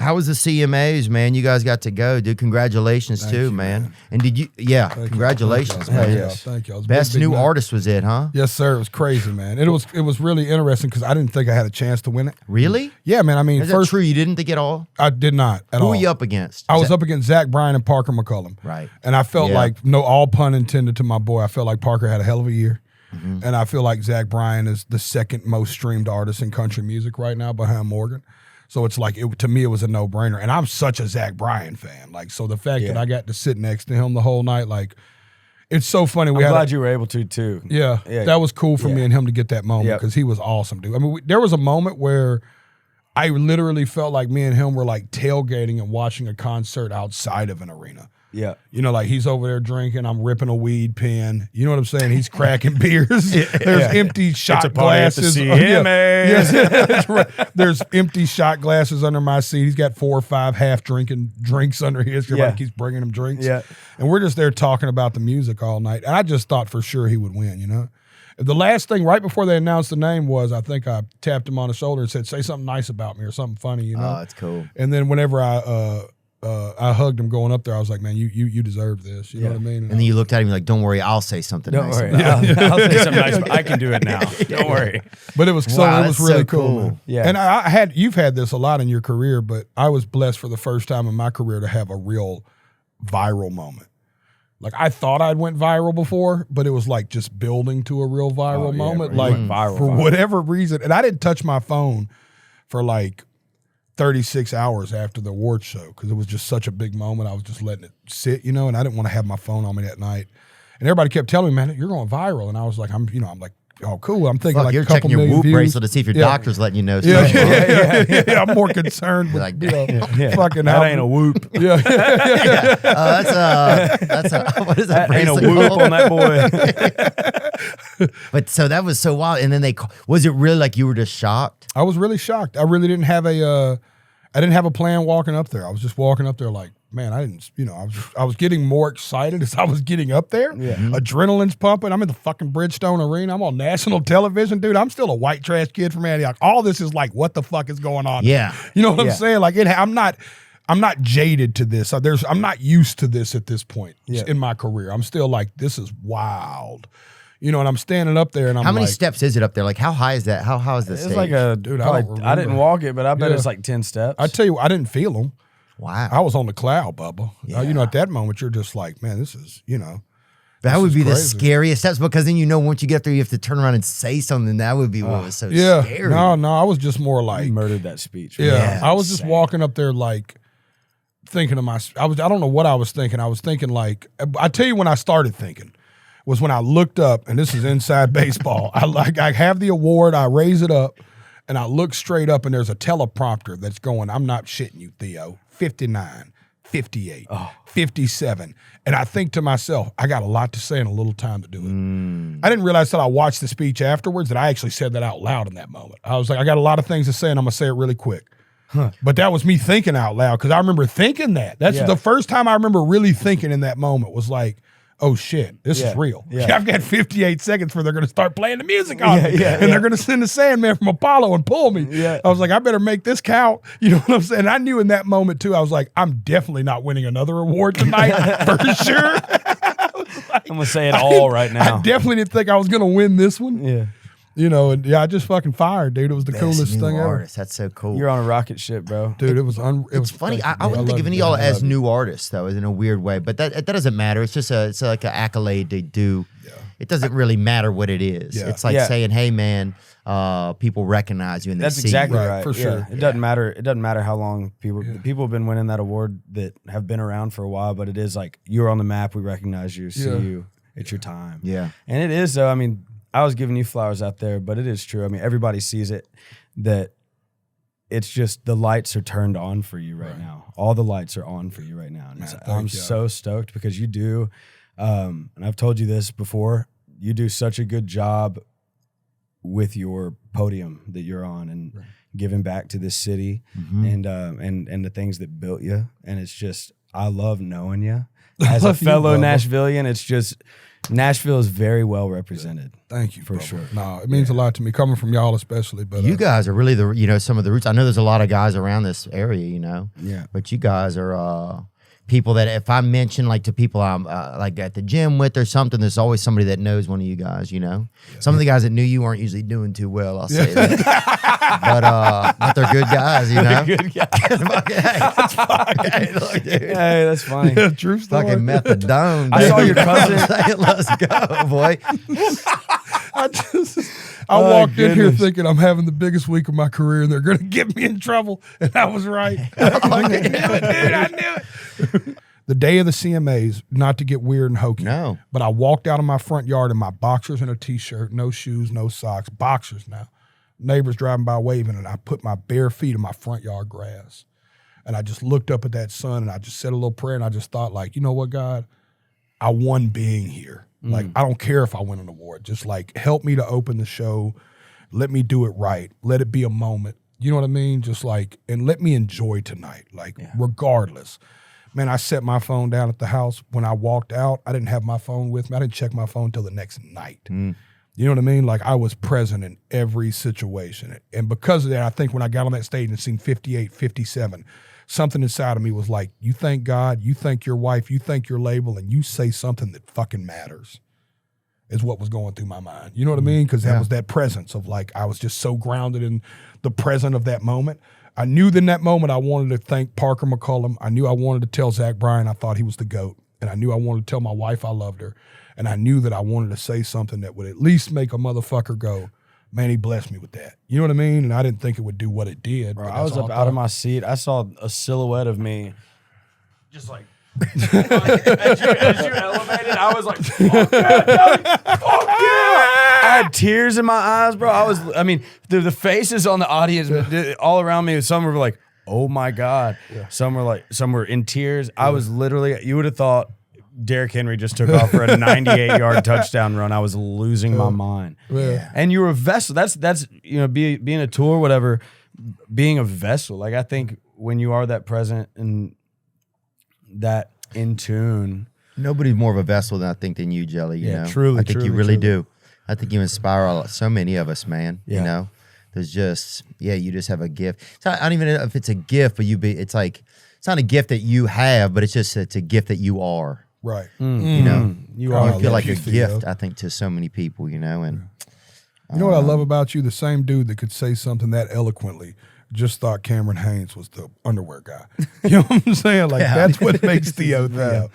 How was the CMAs, man? You guys got to go, dude. Congratulations too, man. And did you? Yeah, congratulations, man. Yeah, thank you. Best new artist was it, huh? Yes, sir. It was crazy, man. And it was really interesting because I didn't think I had a chance to win it. Really? Yeah, man. I mean, Is that true? You didn't think at all? I did not at all. Who were you up against? I was up against Zach Bryan and Parker McCullum. Right. And I felt like, no, all pun intended to my boy, I felt like Parker had a hell of a year. And I feel like Zach Bryan is the second most streamed artist in country music right now behind Morgan. So it's like, to me, it was a no-brainer. And I'm such a Zach Bryan fan. Like, so the fact that I got to sit next to him the whole night, like, it's so funny. I'm glad you were able to, too. Yeah, that was cool for me and him to get that moment because he was awesome, dude. I mean, there was a moment where I literally felt like me and him were like tailgating and watching a concert outside of an arena. Yeah. You know, like he's over there drinking, I'm ripping a weed pen. You know what I'm saying? He's cracking beers. There's empty shot glasses. CMA. There's empty shot glasses under my seat. He's got 4 or 5 half drinks under his. Everybody keeps bringing him drinks. Yeah. And we're just there talking about the music all night. And I just thought for sure he would win, you know? The last thing, right before they announced the name, was I think I tapped him on the shoulder and said, say something nice about me or something funny, you know? Oh, that's cool. And then whenever I hugged him going up there, I was like, man, you deserve this. You know what I mean? And then you looked at him like, don't worry, I'll say something Don't nice worry. about it. I'll say something nice, but I can do it now. Don't worry. But it was it was really cool. Man. Yeah. And you've had this a lot in your career, but I was blessed for the first time in my career to have a real viral moment. Like I thought I'd went viral before, but it was like just building to a real viral moment. Like for whatever reason. And I didn't touch my phone for like 36 hours after the award show because it was just such a big moment. I was just letting it sit, you know, and I didn't want to have my phone on me that night. And everybody kept telling me, man, you're going viral. And I was like, I'm like, oh, cool. I'm thinking like you're a couple checking your million Whoop views. bracelet to see if your doctor's letting you know Yeah, something. yeah, I'm more concerned with Like, fucking that ain't a whoop. Yeah. That's a what is that? That ain't a whoop on that boy. But so that was so wild. And then was it really like you were just shocked? I was really shocked. I really didn't have a plan walking up there. I was just walking up there like, man, I was getting more excited as I was getting up there. Yeah. Adrenaline's pumping. I'm in the fucking Bridgestone Arena. I'm on national television, dude. I'm still a white trash kid from Antioch. All this is like, what the fuck is going on? Yeah. You know what I'm saying? Like I'm not jaded to this. I'm not used to this at this point in my career. I'm still like, this is wild. You know, and I'm standing up there and I'm How many like, steps is it up there? Like how high is that? How is the stage? It's like a dude, I didn't walk it, but I bet it's like 10 steps. I tell you, I didn't feel them. Wow. I was on the cloud, Bubba. Yeah. You know, at that moment, you're just like, man, this is, you know. That would be the crazy. scariest steps because then you know once you get there you have to turn around and say something. That would be what was so scary. No, I was just more like You murdered that speech. Yeah, I was just walking up there like thinking to myself. I don't know what I was thinking. I was thinking like, I tell you when I started thinking was when I looked up, and this is inside baseball. I have the award, I raise it up, and I look straight up, and there's a teleprompter that's going, I'm not shitting you, Theo, 59, 58, 57. And I think to myself, I got a lot to say and a little time to do it. I didn't realize that I watched the speech afterwards that I actually said that out loud in that moment. I was like, I got a lot of things to say, and I'm going to say it really quick. But that was me thinking out loud because I remember thinking that. That's the first time I remember really thinking in that moment was like, oh shit, this is real. Yeah. I've got 58 seconds where they're going to start playing the music on me. And They're going to send the Sandman from Apollo and pull me. Yeah. I was like, I better make this count. You know what I'm saying? I knew in that moment too, I was like, I'm definitely not winning another award tonight for sure. I'm going to say it all right now. I definitely didn't think I was going to win this one. Yeah. You know, and I just fucking fired, dude. It was the coolest thing ever. That's so cool. You're on a rocket ship, bro. Dude, it was It's funny. I wouldn't think of any of y'all as new artists, though, in a weird way. But that doesn't matter. It's just it's like an accolade they do. Yeah. It doesn't really matter what it is. Yeah. It's like saying, "Hey, man, people recognize you and they That's see exactly you." right. For sure. It doesn't matter. It doesn't matter how long people have been winning that award that have been around for a while. But it is like you're on the map. We recognize you. See you. It's your time. Yeah. And it is though. I mean, I was giving you flowers out there, but it is true. I mean, everybody sees it. That it's just the lights are turned on for you right now. All the lights are on for you right now. And I'm so stoked because you do. And I've told you this before. You do such a good job with your podium that you're on and giving back to this city and the things that built you. And it's just, I love knowing you as a fellow Nashvilleian. It's just, Nashville is very well represented. Thank you, for brother. sure. No, it means a lot to me, coming from y'all especially. But you guys are really some of the roots. I know there's a lot of guys around this area, Yeah. but you guys are people that if I mention like to people I'm like at the gym with or something, there's always somebody that knows one of you guys. Some of the guys that knew you aren't usually doing too well. I'll say that, but they're good guys. They're good guys. Hey, look, dude. Hey, that's funny. yeah, true story. Fucking methadone. I saw your cousin. Let's go, boy. I walked in here goodness. thinking I'm having the biggest week of my career and they're going to get me in trouble. And I was right. I knew it. I knew it. The day of the CMAs, not to get weird and hokey. No. But I walked out of my front yard in my boxers and a T-shirt, no shoes, no socks, boxers now. Neighbors driving by waving, and I put my bare feet in my front yard grass. And I just looked up at that sun and I just said a little prayer and I just thought like, you know what, God? I won being here. Like, I don't care if I win an award. Just like help me to open the show. Let me do it right. Let it be a moment. You know what I mean? Just like, and let me enjoy tonight. Like, regardless. Man, I set my phone down at the house. When I walked out, I didn't have my phone with me. I didn't check my phone until the next night. You know what I mean? Like, I was present in every situation. And because of that, I think when I got on that stage and seen 58, 57, something inside of me was like, you thank God, you thank your wife, you thank your label, and you say something that fucking matters, is what was going through my mind. You know what I mean? Because that was that presence of like, I was just so grounded in the present of that moment. I knew that in that moment I wanted to thank Parker McCullum. I knew I wanted to tell Zach Bryan I thought he was the GOAT. And I knew I wanted to tell my wife I loved her. And I knew that I wanted to say something that would at least make a motherfucker go, man, he blessed me with that. You know what I mean? And I didn't think it would do what it did. Bro, but I was up out of my seat. I saw a silhouette of me just like as you elevated, I was like, fuck yeah, Joey, fuck yeah. I had tears in my eyes, bro. I mean, the faces on the audience all around me, some were like, oh my God. Yeah. Some were in tears. I was literally, you would have thought Derrick Henry just took off for a 98-yard touchdown run. I was losing my mind. Yeah. And you were a vessel. That's being a tour, whatever, being a vessel. Like, I think when you are that present and that in tune. Nobody's more of a vessel than you, Jelly. You know? Truly. I think truly, you really truly. do. I think you inspire so many of us, man. Yeah. You know, there's just you just have a gift. I don't even know if it's a gift, but it's like it's not a gift that you have, but it's a gift that you are. Right. You know, You are. you feel like a Theo. gift. I think to so many people. You know, and You know what I love about you? The same dude that could say something that eloquently just thought Cameron Haynes was the underwear guy. You know what I'm saying? Like, that's what makes Theo Theo.